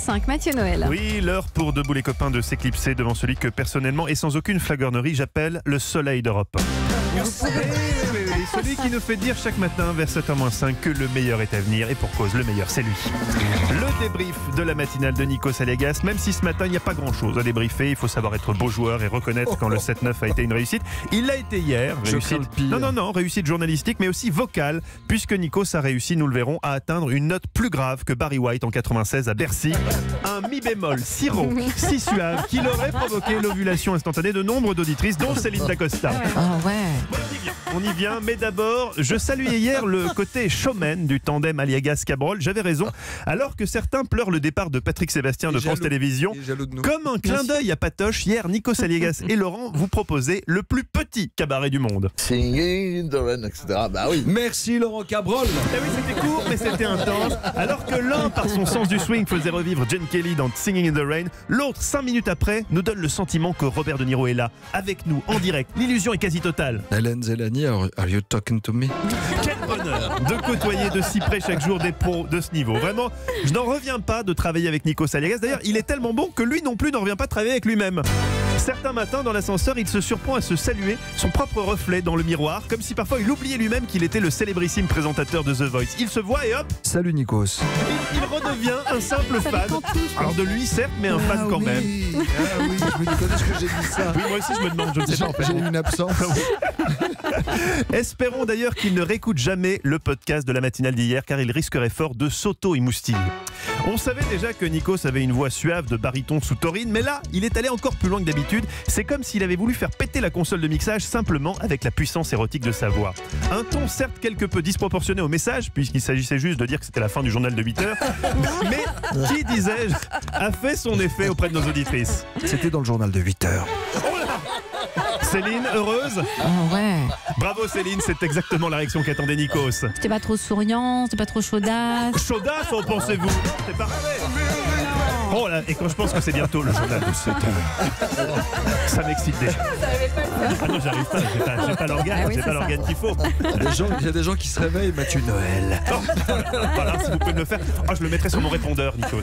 7h05, Mathieu Noël. Oui, l'heure pour Debout les copains de s'éclipser devant celui que personnellement et sans aucune flagornerie j'appelle le soleil d'Europe. Oui, celui qui nous fait dire chaque matin vers 7h-5 que le meilleur est à venir, et pour cause, le meilleur c'est lui. Le débrief de la matinale de Nikos Aliagas, même si ce matin il n'y a pas grand chose à débriefer, il faut savoir être beau joueur et reconnaître quand le 7-9 a été une réussite. Il l'a été hier, réussite, réussite journalistique mais aussi vocale, puisque Nikos a réussi, nous le verrons, à atteindre une note plus grave que Barry White en 96 à Bercy. Un mi bémol si rauque, si suave, qu'il aurait provoqué l'ovulation instantanée de nombre d'auditrices, dont Céline Dacosta. Ah ouais. On y vient, mais d'abord, je saluais hier le côté showman du tandem Aliagas-Cabrol. J'avais raison, alors que certains pleurent le départ de Patrick Sébastien de France Télévisions. Comme un clin d'œil à Patoche, hier, Nikos Aliagas et Laurent vous proposaient le plus petit cabaret du monde. Singing in the rain, etc. Bah oui. Merci Laurent Cabrol. Eh oui, c'était court, mais c'était intense. Alors que l'un, par son sens du swing, faisait revivre Gene Kelly dans Singing in the Rain, l'autre, 5 minutes après, nous donne le sentiment que Robert De Niro est là, avec nous, en direct. L'illusion est quasi totale. Hélène Zelani, are you talking to me? Quel bonheur de côtoyer de si près chaque jour des pros de ce niveau. Vraiment, je n'en reviens pas de travailler avec Nikos Aliagas. D'ailleurs, il est tellement bon que lui non plus n'en revient pas de travailler avec lui-même. Certains matins, dans l'ascenseur, il se surprend à se saluer son propre reflet dans le miroir, comme si parfois il oubliait lui-même qu'il était le célébrissime présentateur de The Voice. Il se voit et hop, Salut Nikos. il redevient un simple fan. Alors de lui, certes, mais un fan quand même. Ah oui, je me dis, quand est-ce que j'ai dit ça? Oui, moi aussi, je me demande, je ne sais pas en fait. J'ai eu une absence. Espérons d'ailleurs qu'il ne réécoute jamais le podcast de la matinale d'hier, car il risquerait fort de s'auto-émoustiller. On savait déjà que Nikos avait une voix suave de baryton sous taurine, mais là, il est allé encore plus loin que d'habitude. C'est comme s'il avait voulu faire péter la console de mixage simplement avec la puissance érotique de sa voix. Un ton certes quelque peu disproportionné au message, puisqu'il s'agissait juste de dire que c'était la fin du journal de 8h, mais qui, disais-je, a fait son effet auprès de nos auditrices. C'était dans le journal de 8h. Céline, heureuse? Ah ouais. Bravo Céline, c'est exactement la réaction qu'attendait Nikos. C'était pas trop souriant, c'était pas trop chaudasse. Chaudasse, en pensez-vous? C'est parfait. Oh là, et quand je pense que c'est bientôt le journal de 7h, ça m'excite déjà. Ah non, j'arrive pas, j'ai pas l'organe, Ah oui, j'ai pas c'est l'organe qu'il faut. Il y a des gens qui se réveillent, Mathieu Noël. Voilà, si vous pouvez me le faire. Oh, je le mettrai sur mon répondeur, Nikos.